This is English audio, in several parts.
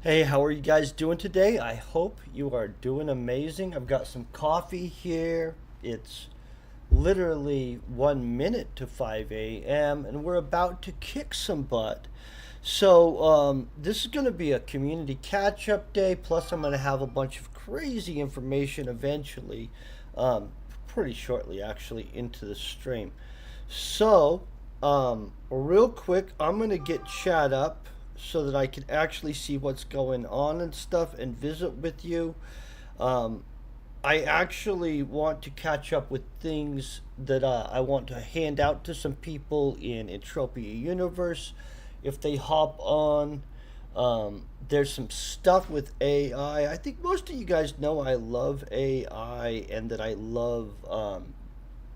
Hey, how are you guys doing today? I hope you are doing amazing. I've got some coffee here. It's literally 1 minute to 5 a.m., and we're about to kick some butt. This is going to be a community catch up day, plus, I'm going to have a bunch of crazy information eventually, um, pretty shortly actually, into the stream. Real quick, I'm gonna get chat up so that I can actually see what's going on and stuff and visit with you. Um, I actually want to catch up with things that I want to hand out to some people in Entropia Universe if they hop on. There's some stuff with AI. I think most of you guys know I love AI and that I love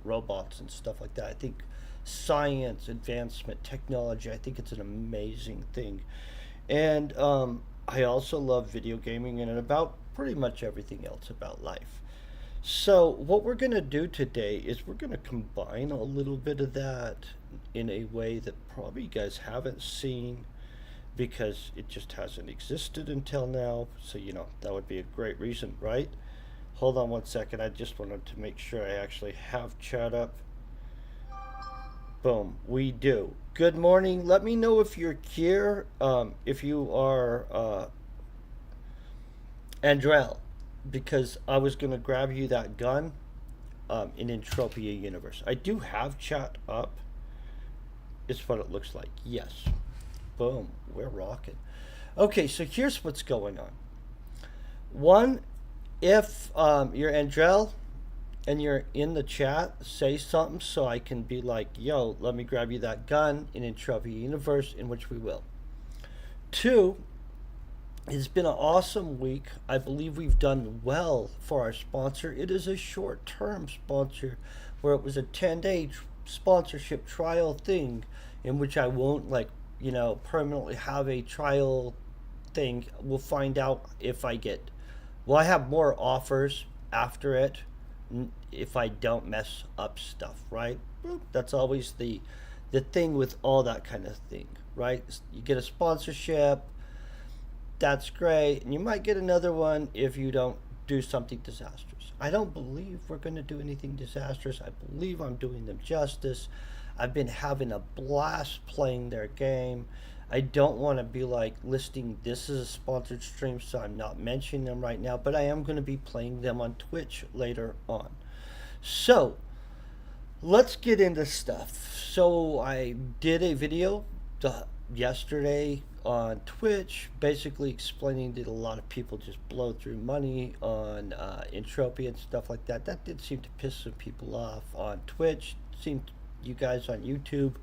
robots and stuff like that. I think science, advancement, technology, I think it's an amazing thing. And I also love video gaming and about pretty much everything else about life. So, what we're going to do today is we're going to combine a little bit of that in a way that probably you guys haven't seen because it just hasn't existed until now. So, that would be a great reason, right? Hold on one second. I just wanted to make sure I actually have chat up. Boom, we do. Good morning. Let me know if you're here. If you are Andrell, because I was gonna grab you that gun in Entropia Universe. I do have chat up. It's what it looks like. Yes. Boom. We're rocking. Okay, so here's what's going on. One, if you're Andrell and you're in the chat, say something so I can be like, yo, let me grab you that gun in Entropia Universe, in which we will. Two, it's been an awesome week. I believe we've done well for our sponsor. It is a short term sponsor where it was a 10-day sponsorship trial thing in which I won't, like, permanently have a trial thing. We'll find out if I get. Well, I have more offers after it if I don't mess up stuff, right? That's always the thing with all that kind of thing, right? You get a sponsorship, that's great, and you might get another one if you don't do something disastrous. I don't believe we're going to do anything disastrous. I believe I'm doing them justice. I've been having a blast playing their game. I don't want to be like listing this as a sponsored stream, so I'm not mentioning them right now, but I am going to be playing them on Twitch later on. So, let's get into stuff. So, I did a video yesterday on Twitch basically explaining that a lot of people just blow through money on Entropy and stuff like that. That did seem to piss some people off on Twitch. Seemed you guys on YouTube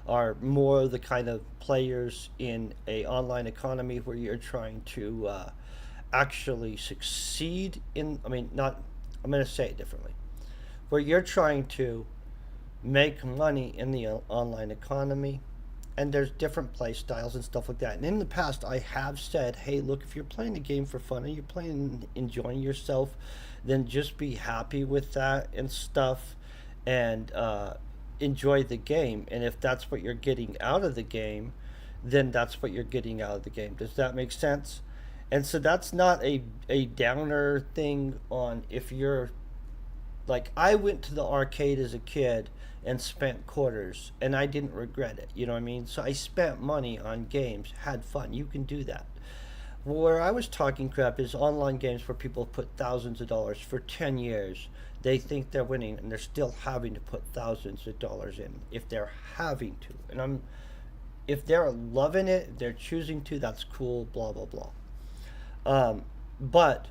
are more the kind of players in a online economy where you're trying to actually succeed in. I mean, not. I'm going to say it differently. Where you're trying to make money in the online economy, and there's different play styles and stuff like that. And in the past, I have said, hey, look, if you're playing the game for fun and you're playing enjoying yourself, then just be happy with that and stuff, and enjoy the game. And if that's what you're getting out of the game, then that's what you're getting out of the game. Does that make sense? And so that's not a downer thing on if you're like I went to the arcade as a kid and spent quarters and I didn't regret it. You know what I mean? So I spent money on games, had fun. You can do that. Where I was talking crap is online games where people put thousands of dollars for 10 years. They think they're winning and they're still having to put thousands of dollars in if they're having to. And I'm if they're loving it, they're choosing to, that's cool, blah blah blah. But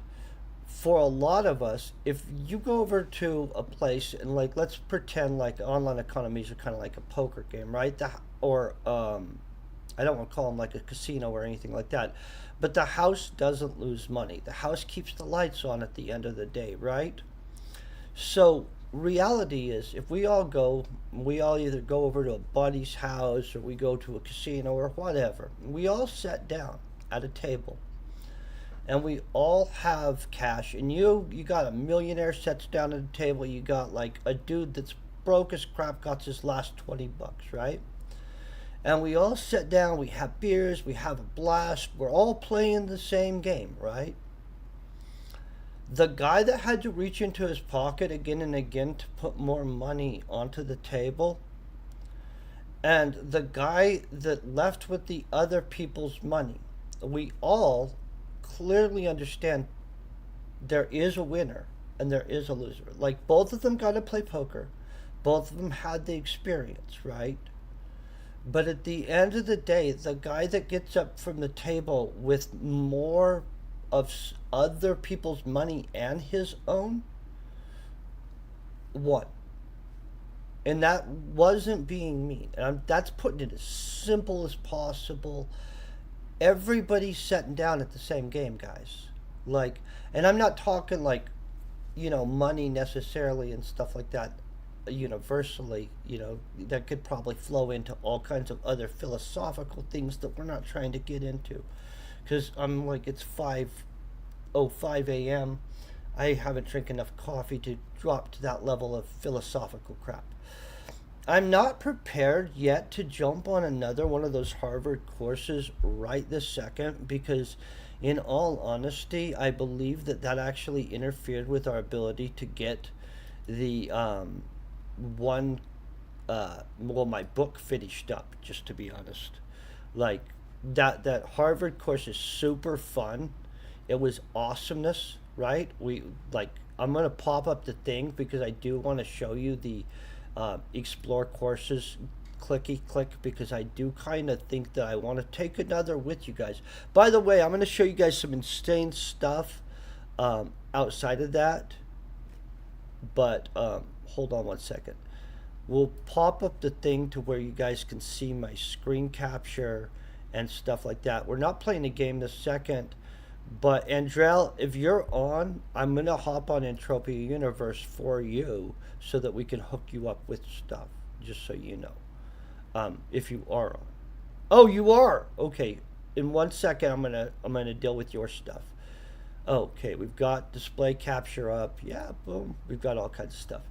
for a lot of us, if you go over to a place and like let's pretend like online economies are kind of like a poker game, right? Or I don't want to call them like a casino or anything like that, but the house doesn't lose money. The house keeps the lights on at the end of the day, right? So reality is, if we all either go over to a buddy's house or we go to a casino or whatever. We all sit down at a table and we all have cash, and you got a millionaire sits down at the table, you got like a dude that's broke as crap got his last $20, right? And we all sit down, we have beers, we have a blast, we're all playing the same game, right? The guy that had to reach into his pocket again and again to put more money onto the table, and the guy that left with the other people's money, we all clearly understand there is a winner and there is a loser. Like, both of them got to play poker, both of them had the experience, right? But at the end of the day, the guy that gets up from the table with more of other people's money and his own won. And that wasn't being mean. That's putting it as simple as possible. Everybody's sitting down at the same game, guys. Like, and I'm not talking like, money necessarily and stuff like that universally, that could probably flow into all kinds of other philosophical things that we're not trying to get into. Because I'm like, it's 5:05 a.m. I haven't drank enough coffee to drop to that level of philosophical crap. I'm not prepared yet to jump on another one of those Harvard courses right this second because, in all honesty, I believe that actually interfered with our ability to get the one, my book finished up, just to be honest. Like, that Harvard course is super fun. It was awesomeness, right? I'm gonna pop up the thing because I do want to show you the explore courses clicky click because I do kind of think that I want to take another with you guys. By the way, I'm going to show you guys some insane stuff outside of that, but hold on one second. We'll pop up the thing to where you guys can see my screen capture and stuff like that. We're not playing the game this second, but Andrell, if you're on, I'm going to hop on Entropia Universe for you so that we can hook you up with stuff, just so you know. If you are on. Oh, you are. Okay. In 1 second, I'm gonna deal with your stuff. Okay, we've got display capture up. Yeah, boom. We've got all kinds of stuff.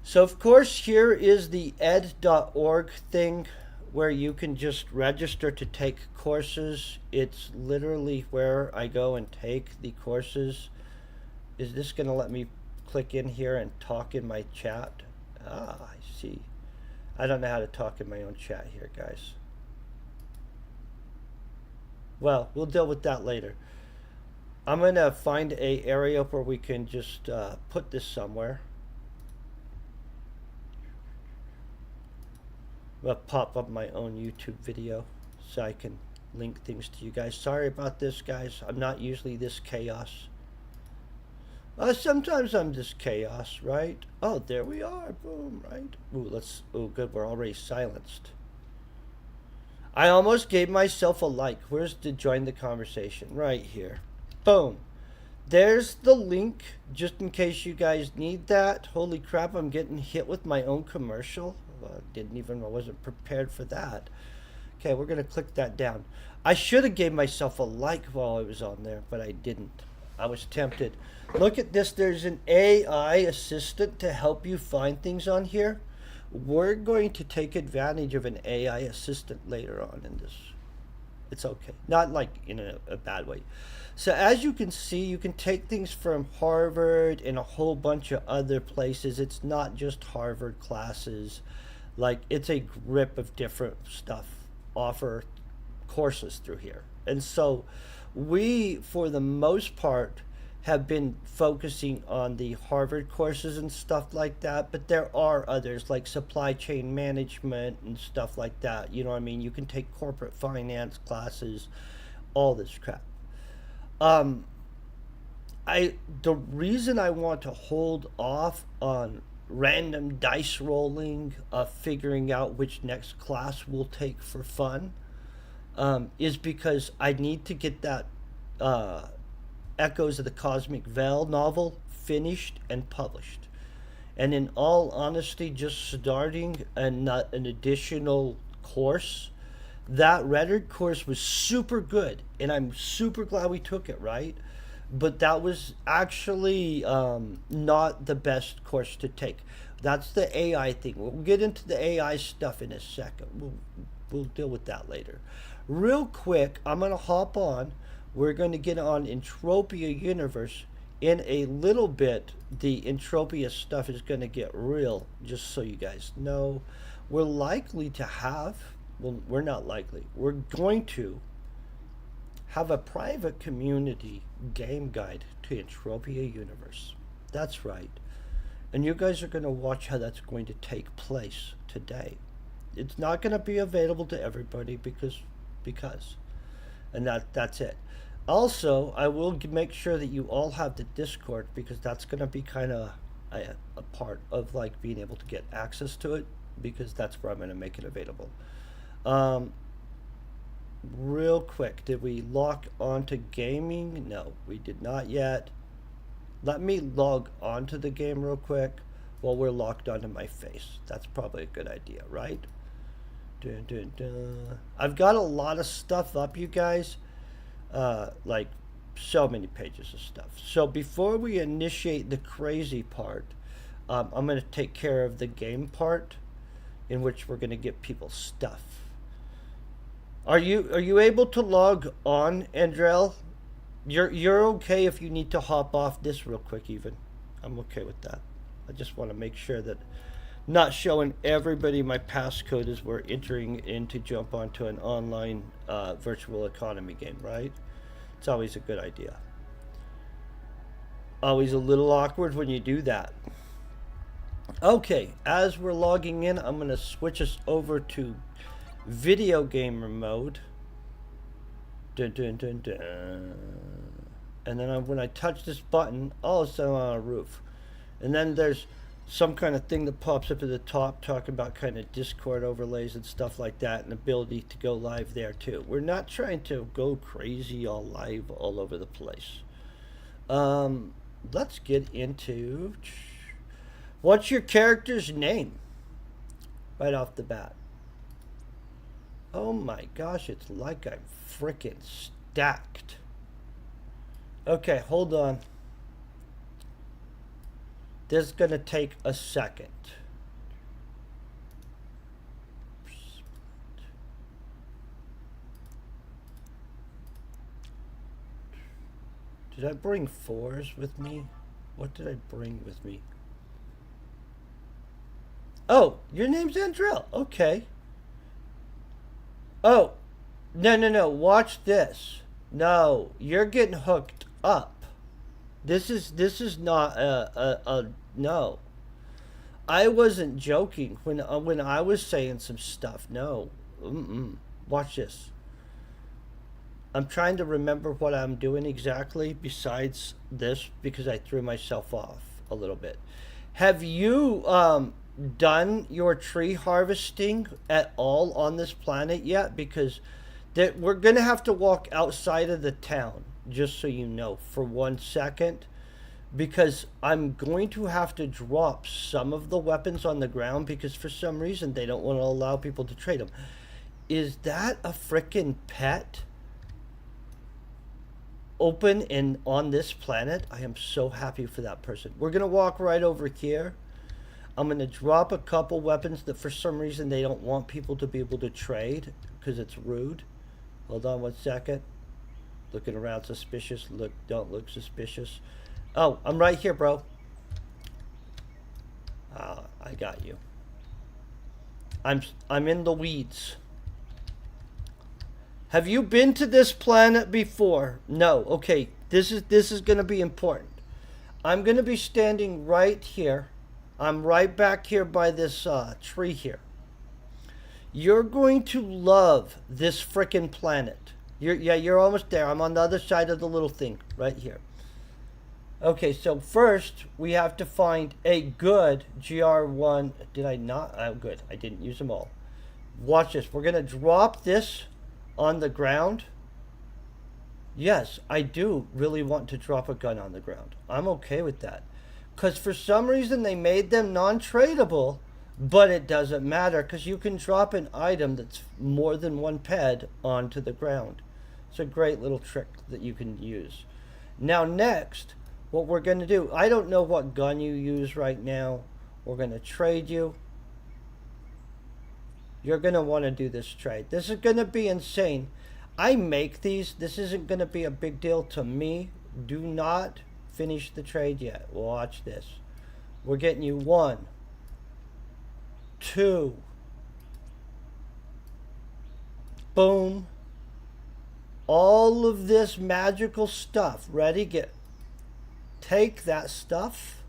So of course, here is the ed.org thing where you can just register to take courses. It's literally where I go and take the courses. Is this gonna let me click in here and talk in my chat? Ah, I see. I don't know how to talk in my own chat here, guys. Well, we'll deal with that later. I'm going to find a area where we can just put this somewhere. I'll pop up my own YouTube video so I can link things to you guys. Sorry about this, guys. I'm not usually this chaos. Sometimes I'm just chaos, right? Oh, there we are. Boom, right? Ooh, good. We're already silenced. I almost gave myself a like. Where's the join the conversation? Right here. Boom. There's the link, just in case you guys need that. Holy crap, I'm getting hit with my own commercial. I wasn't prepared for that. Okay, we're going to click that down. I should have gave myself a like while I was on there, but I didn't. I was tempted. Look at this. There's an AI assistant to help you find things on here. We're going to take advantage of an AI assistant later on in this. It's okay. Not like in a bad way. So as you can see, you can take things from Harvard and a whole bunch of other places. It's not just Harvard classes. Like, it's a grip of different stuff offer courses through here. And so we, for the most part, have been focusing on the Harvard courses and stuff like that, but there are others like supply chain management and stuff like that. You know what I mean? You can take corporate finance classes, all this crap. The reason I want to hold off on random dice rolling, figuring out which next class we'll take for fun, is because I need to get that Echoes of the Cosmic Veil novel finished and published. And in all honesty, just starting an additional course, that Reddit course was super good, and I'm super glad we took it, right? But that was actually not the best course to take. That's the AI thing. We'll get into the AI stuff in a second. we'll deal with that later. Real quick, I'm going to hop on. We're going to get on Entropia Universe. In a little bit, the Entropia stuff is going to get real, just so you guys know. We're likely to have, well, we're not likely, we're going to have a private community game guide to Entropia Universe. That's right. And you guys are going to watch how that's going to take place today. It's not going to be available to everybody because and that's it. Also, I will make sure that you all have the Discord, because that's going to be kind of a part of like being able to get access to it, because that's where I'm going to make it available. Real quick, did we lock onto gaming? No, we did not yet. Let me log onto the game real quick while we're locked onto my face. That's probably a good idea, right? Dun, dun, dun. I've got a lot of stuff up, you guys. Like so many pages of stuff. So before we initiate the crazy part, I'm going to take care of the game part, in which we're going to get people stuff. Are you able to log on, Andrel? You're okay if you need to hop off this real quick even. I'm okay with that. I just want to make sure that not showing everybody my passcode as we're entering in to jump onto an online virtual economy game, right? It's always a good idea. Always a little awkward when you do that. Okay, as we're logging in, I'm going to switch us over to video gamer mode. Dun, dun, dun, dun. And then when I touch this button, all of a sudden I'm on a roof. And then there's some kind of thing that pops up at the top talking about kind of Discord overlays and stuff like that, and ability to go live there too. We're not trying to go crazy all live all over the place. Let's get into, what's your character's name? Right off the bat. Oh my gosh, it's like I'm frickin' stacked. Okay, hold on. This is gonna take a second. Did I bring 4s with me? What did I bring with me? Oh, your name's Andrel. Okay. Oh, no. Watch this. No, you're getting hooked up. This is not a no. I wasn't joking when I was saying some stuff. No. Watch this. I'm trying to remember what I'm doing exactly besides this, because I threw myself off a little bit. Have you done your tree harvesting at all on this planet yet? Because we're going to have to walk outside of the town, just so you know, for 1 second, because I'm going to have to drop some of the weapons on the ground, because for some reason they don't want to allow people to trade them. Is that a frickin' pet open and on this planet? I am so happy for that person. We're going to walk right over here. I'm going to drop a couple weapons that for some reason they don't want people to be able to trade because it's rude. Hold on 1 second. Looking around suspicious. Don't look suspicious. Oh, I'm right here, bro. I got you. I'm in the weeds. Have you been to this planet before? No. Okay. This is going to be important. I'm going to be standing right here. I'm right back here by this tree here. You're going to love this frickin' planet. You're almost there. I'm on the other side of the little thing right here. Okay, so first we have to find a good GR1. Did I not? Oh, good. I didn't use them all. Watch this. We're going to drop this on the ground. Yes, I do really want to drop a gun on the ground. I'm okay with that. Because for some reason they made them non-tradable, but it doesn't matter because you can drop an item that's more than 1 ped onto the ground. It's a great little trick that you can use. Now next, what we're going to do, I don't know what gun you use right now. We're going to trade you. you're going to want to do this trade. This is going to be insane. I make these. This isn't going to be a big deal to me. Do not finish the trade yet. Watch this. We're getting you 1, 2. Boom. All of this magical stuff. Ready? Take that stuff.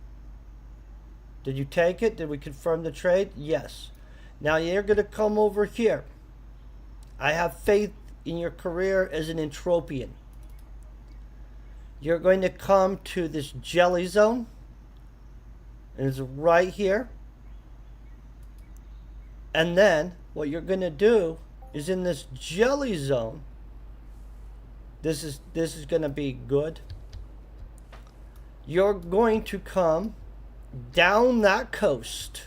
Did you take it? Did we confirm the trade? Yes. Now you're going to come over here. I have faith in your career as an Entropian. You're going to come to this jelly zone. And it's right here. And then what you're going to do is in this jelly zone. This is going to be good. You're going to come down that coast,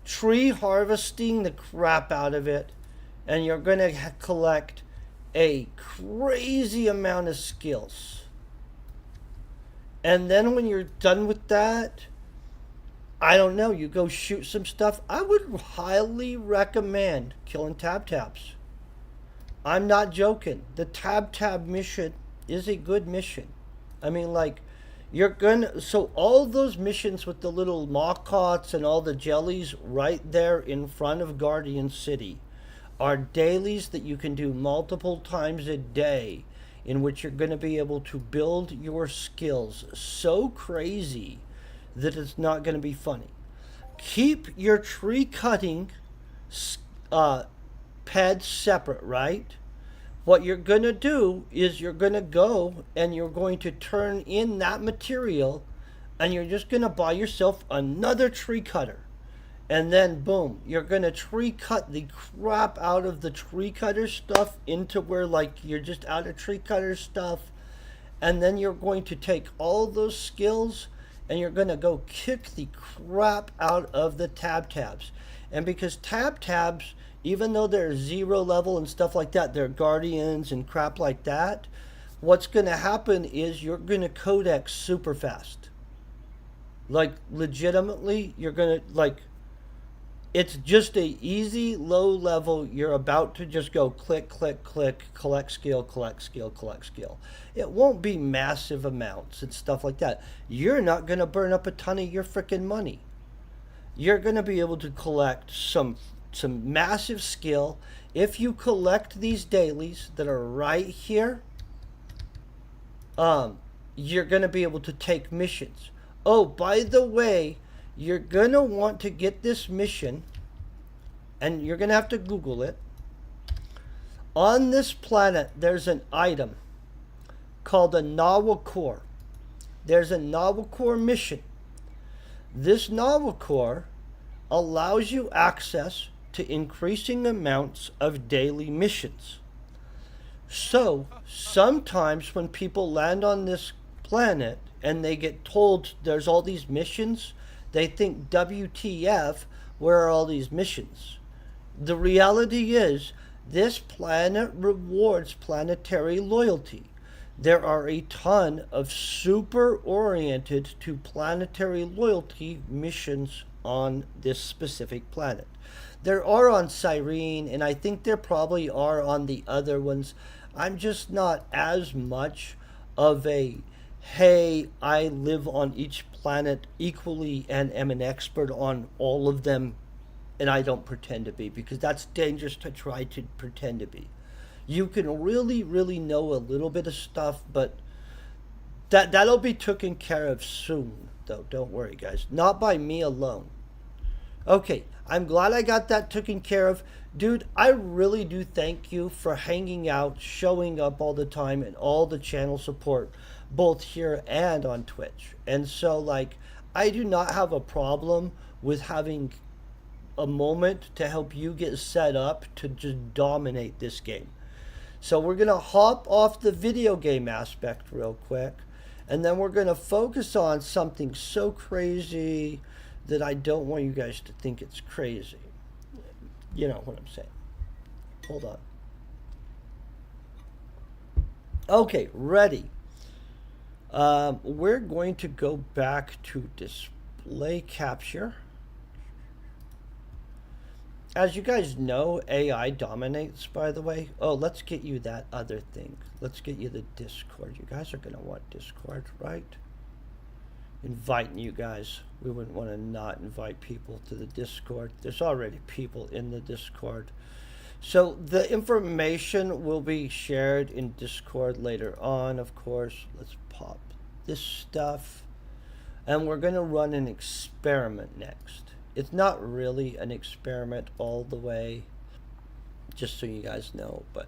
tree harvesting the crap out of it, and you're going to collect a crazy amount of skills. And then when you're done with that, I don't know, you go shoot some stuff. I would highly recommend killing tab-tabs. I'm not joking. The tab-tab mission is a good mission. I mean, like, you're gonna, so all those missions with the little Mawcots and all the jellies right there in front of Guardian City are dailies that you can do multiple times a day, in which you're going to be able to build your skills so crazy that it's not going to be funny. Keep your tree cutting pads separate, right? What you're going to do is you're going to go and you're going to turn in that material, and you're just going to buy yourself another tree cutter. And then boom, you're going to tree cut the crap out of the tree cutter stuff into where, like, you're just out of tree cutter stuff. And then you're going to take all those skills and you're going to go kick the crap out of the tab-tabs. And because tab-tabs, even though they're 0 level and stuff like that, they're guardians and crap like that, what's going to happen is you're going to codex super fast. Like, legitimately, you're going to, like, it's just a easy, low level. You're about to just go click, click, click, collect skill, collect skill, collect skill. It won't be massive amounts and stuff like that. You're not going to burn up a ton of your freaking money. You're going to be able to collect some massive skill. If you collect these dailies that are right here, you're going to be able to take missions. Oh, by the way, you're going to want to get this mission, and you're going to have to Google it. On this planet, there's an item called a Nawa Core. There's a Nawa Core mission. This Nawa Core allows you access to increasing amounts of daily missions. So, sometimes when people land on this planet and they get told there's all these missions, they think, WTF, where are all these missions? The reality is, this planet rewards planetary loyalty. There are a ton of super oriented to planetary loyalty missions on this specific planet. There are on Cyrene, and I think there probably are on the other ones. I'm just not as much of a, hey, I live on each planet equally and am an expert on all of them, and I don't pretend to be, because that's dangerous to try to pretend to be. You can really, really know a little bit of stuff, but that'll be taken care of soon, though. Don't worry, guys. Not by me alone. Okay, I'm glad I got that taken care of. Dude, I really do thank you for hanging out, showing up all the time, and all the channel support, both here and on Twitch. And so, like, I do not have a problem with having a moment to help you get set up to just dominate this game. So we're going to hop off the video game aspect real quick, and then we're going to focus on something so crazy that I don't want you guys to think it's crazy. You know what I'm saying. Hold on. Okay, ready. We're going to go back to display capture. As you guys know, AI dominates, by the way. Oh, let's get you that other thing. Let's get you the Discord. You guys are going to want Discord, right? Inviting you guys. We wouldn't want to not invite people to the Discord. There's already people in the Discord. So the information will be shared in Discord later on, of course. Let's pop this stuff. And we're going to run an experiment next. It's not really an experiment all the way, just so you guys know, but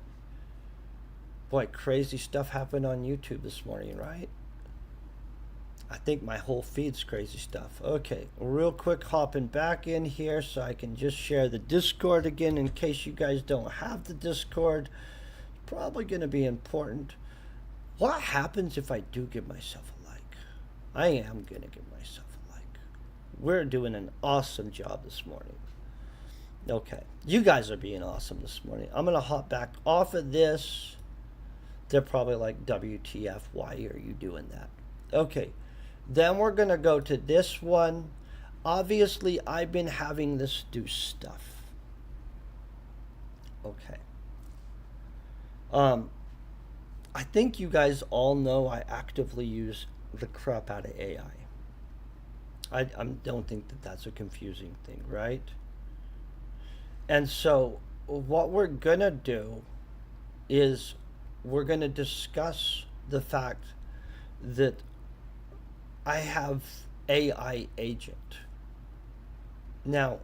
boy, crazy stuff happened on YouTube this morning, right? I think my whole feed's crazy stuff. Okay, real quick hopping back in here so I can just share the Discord again in case you guys don't have the Discord. Probably going to be important. What happens if I do give myself a like? I am going to give myself a like. We're doing an awesome job this morning. Okay, you guys are being awesome this morning. I'm going to hop back off of this. They're probably like, WTF, why are you doing that? Okay. Then we're going to go to this one. Obviously, I've been having this do stuff. Okay. I think you guys all know I actively use the crap out of AI. I don't think that that's a confusing thing, right? And so what we're going to do is we're going to discuss the fact that I have AI agent. Now,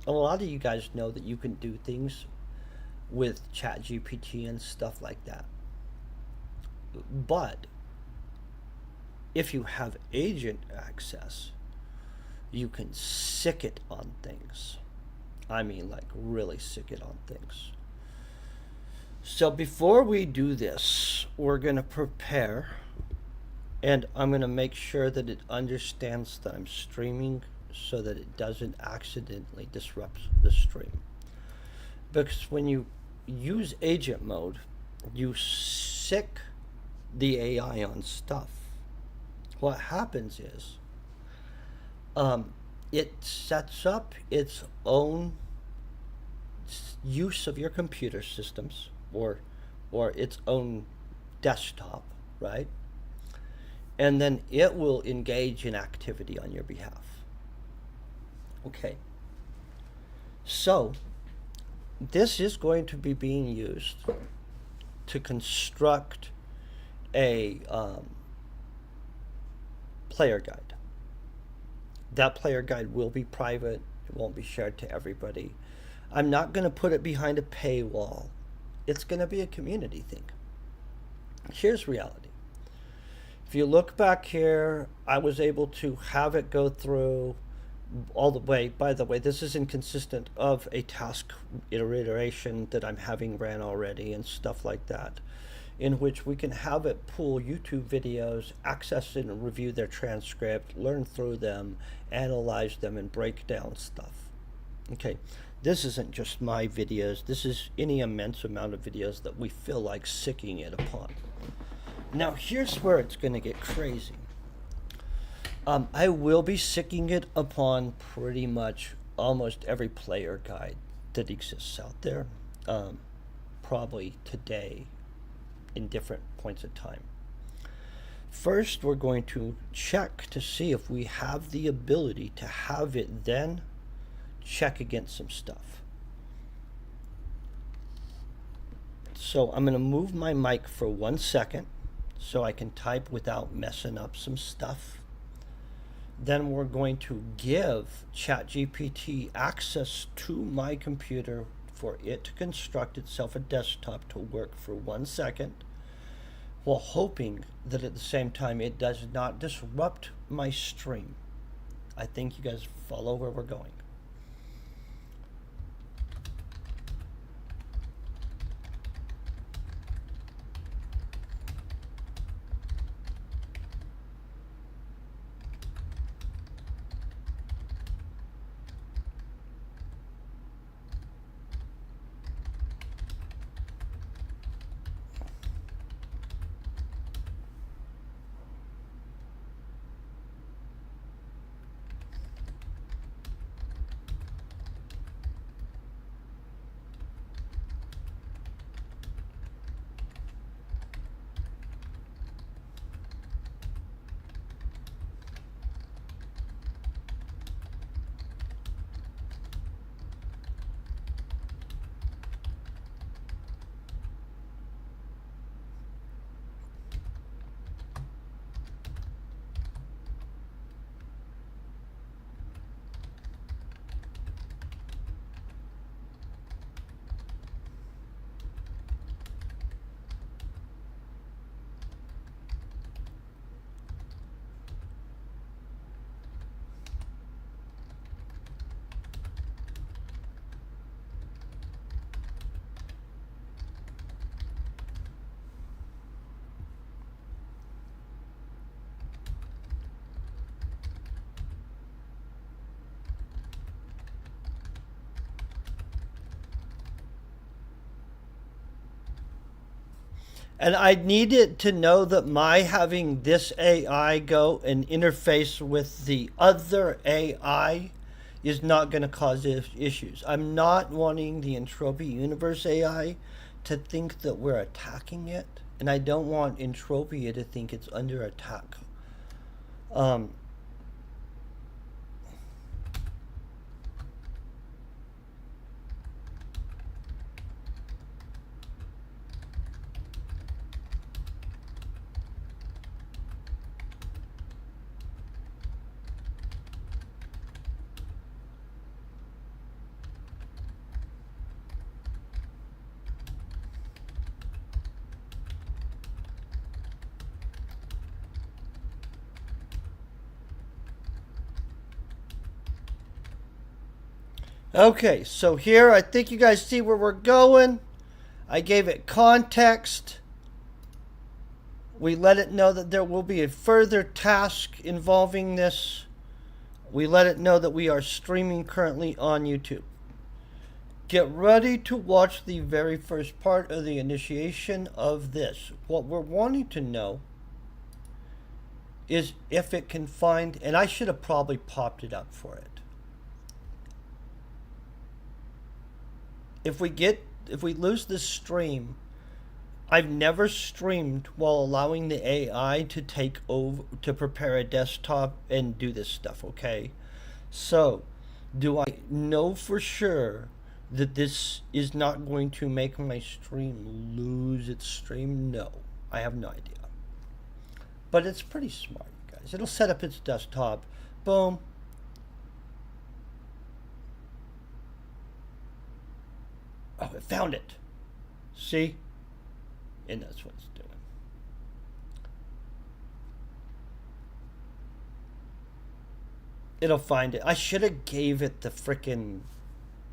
a lot of you guys know that you can do things with ChatGPT and stuff like that. But if you have agent access, you can sick it on things. I mean, like really sick it on things. So before we do this, we're going to prepare. And I'm going to make sure that it understands that I'm streaming so that it doesn't accidentally disrupt the stream. Because when you use agent mode, you sick the AI on stuff. What happens is it sets up its own use of your computer systems or its own desktop, right? And then it will engage in activity on your behalf. Okay. So, this is going to be being used to construct a player guide. That player guide will be private. It won't be shared to everybody. I'm not going to put it behind a paywall. It's going to be a community thing. Here's reality. If you look back here, I was able to have it go through all the way. By the way, this is inconsistent of a task iteration that I'm having ran already and stuff like that, in which we can have it pull YouTube videos, access and review their transcript, learn through them, analyze them, and break down stuff. Okay, this isn't just my videos. This is any immense amount of videos that we feel like sicking it upon. Now, here's where it's going to get crazy. I will be sicking it upon pretty much almost every player guide that exists out there, probably today in different points of time. First, we're going to check to see if we have the ability to have it then check against some stuff. So I'm going to move my mic for 1 second so I can type without messing up some stuff. Then we're going to give ChatGPT access to my computer for it to construct itself a desktop to work for 1 second, while hoping that at the same time it does not disrupt my stream. I think you guys follow where we're going. And I need it to know that my having this AI go and interface with the other AI is not going to cause issues. I'm not wanting the Entropy Universe AI to think that we're attacking it, and I don't want Entropia to think it's under attack. Um, okay, so here I think you guys see where we're going. I gave it context. We let it know that there will be a further task involving this. We let it know that we are streaming currently on YouTube. Get ready to watch the very first part of the initiation of this. What we're wanting to know is if it can find, and I should have probably popped it up for it. If we lose this stream, I've never streamed while allowing the AI to take over, to prepare a desktop and do this stuff, okay? So, do I know for sure that this is not going to make my stream lose its stream? No, I have no idea. But it's pretty smart, guys. It'll set up its desktop. Boom. Oh, it found it. See? And that's what it's doing. It'll find it. I should have gave it the frickin'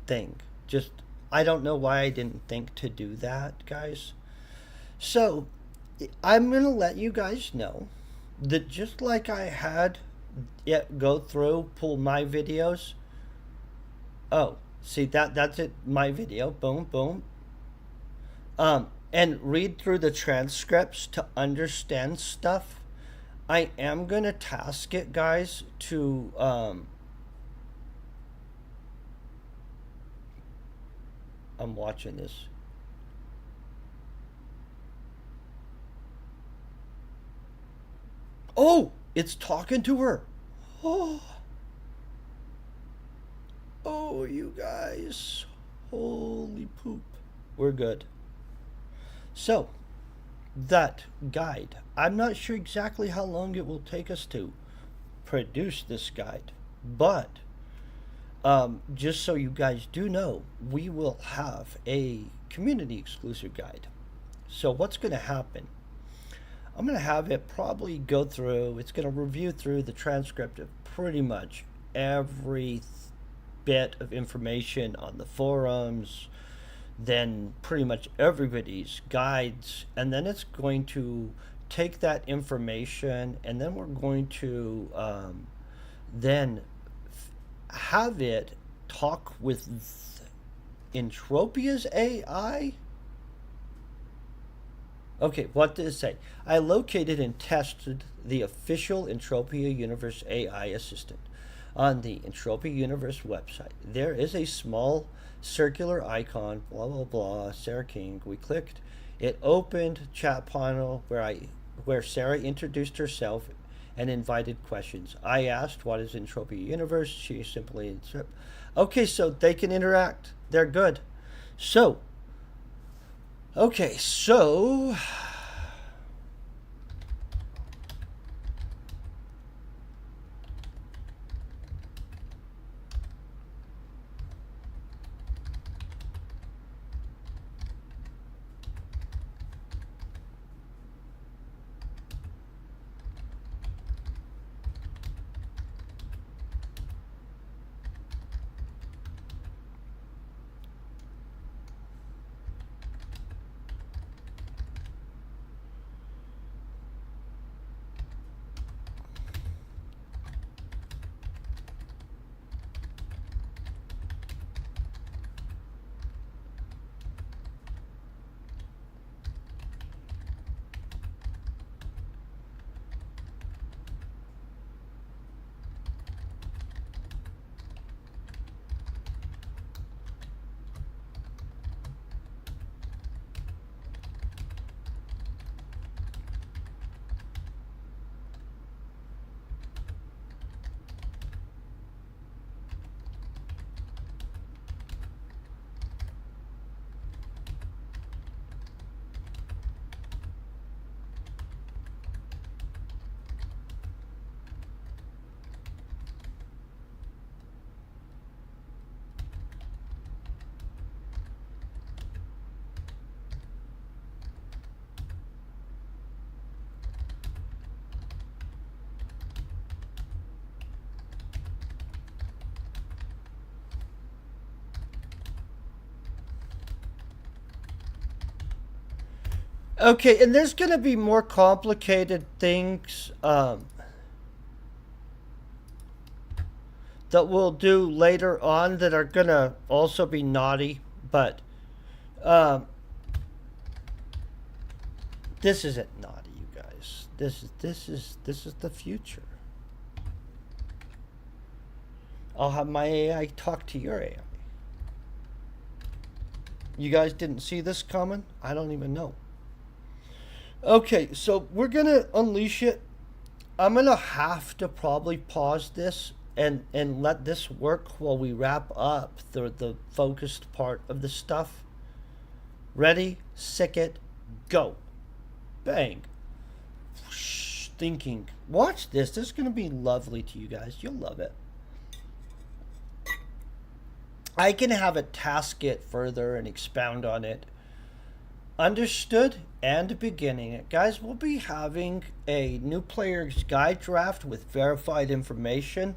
thing. Just, I don't know why I didn't think to do that, guys. So, I'm going to let you guys know that just like I had it go through, pull my videos. Oh, see, that's it, my video. Boom, boom. And read through the transcripts to understand stuff. I am going to task it, guys, to I'm watching this. Oh, it's talking to her. Oh, oh, you guys. Holy poop. We're good. So, that guide. I'm not sure exactly how long it will take us to produce this guide, but just so you guys do know, we will have a community exclusive guide. So, what's going to happen? I'm going to have it probably go through, it's going to review through the transcript of pretty much every bit of information on the forums, then pretty much everybody's guides, and then it's going to take that information, and then we're going to then have it talk with Entropia's AI. Okay, what did it say? I located and tested the official Entropia Universe AI assistant on the Entropia Universe website. There is a small circular icon, blah blah blah, Sarah King. We clicked. It opened chat panel where Sarah introduced herself and invited questions. I asked, "What is Entropia Universe?" She simply answered. Okay, so they can interact. They're good. So, okay, so Okay, and there's going to be more complicated things that we'll do later on that are going to also be naughty, but um, this isn't naughty, you guys. This is the future. I'll have my AI talk to your AI. You guys didn't see this coming? I don't even know. Okay, so we're gonna unleash it. I'm gonna have to probably pause this and let this work while we wrap up the focused part of the stuff. Ready, sick it, go. Bang. Whoosh, thinking. Watch this. This is gonna be lovely to you guys. You'll love it. I can have it task it further and expound on it. Understood and beginning it. Guys, we'll be having a new player's guide draft with verified information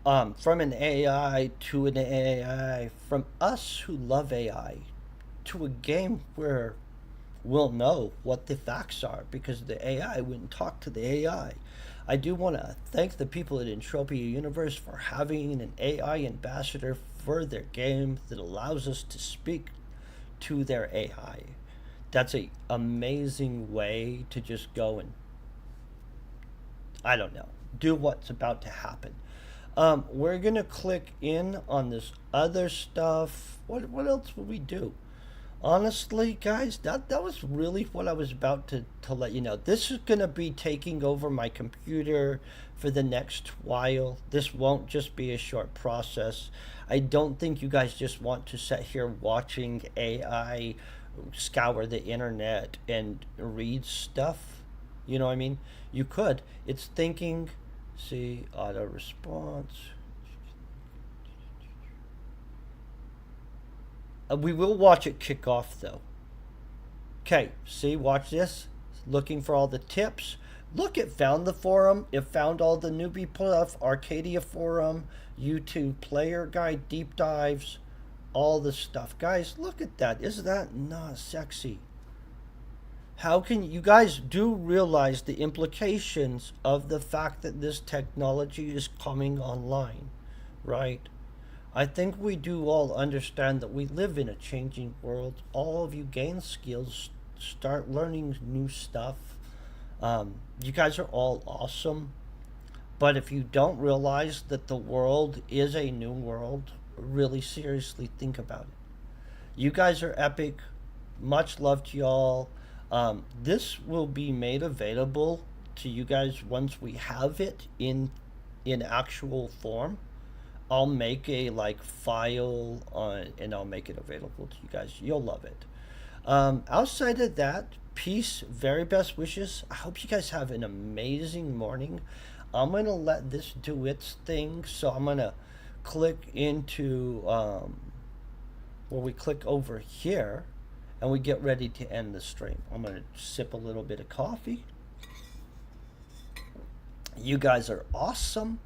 from an AI to an AI, from us who love AI to a game where we'll know what the facts are because the AI wouldn't talk to the AI. I do want to thank the people at Entropia Universe for having an AI ambassador for their game that allows us to speak to their AI. That's a amazing way to just go and, I don't know, do what's about to happen. We're gonna click in on this other stuff. What else will we do? Honestly, guys, that was really what I was about to let you know. This is gonna be taking over my computer for the next while. This won't just be a short process. I don't think you guys just want to sit here watching AI scour the internet and read stuff. You know what I mean? You could. It's thinking, see, auto response. We will watch it kick off though. Okay, see, watch this. Looking for all the tips. Look, it found the forum. It found all the newbie stuff, Arcadia forum, YouTube player guide, deep dives, all the stuff. Guys, look at that. Isn't that not sexy? How can you guys do realize the implications of the fact that this technology is coming online, right? I think we do all understand that we live in a changing world. All of you gain skills, start learning new stuff. You guys are all awesome. But if you don't realize that the world is a new world, really seriously think about it. You guys are epic. Much love to y'all. This will be made available to you guys once we have it in actual form. I'll make a like file on and I'll make it available to you guys. You'll love it. Outside of that, peace, very best wishes. I hope you guys have an amazing morning. I'm gonna let this do its thing, so I'm gonna click into where we click over here and we get ready to end the stream. I'm gonna sip a little bit of coffee. You guys are awesome.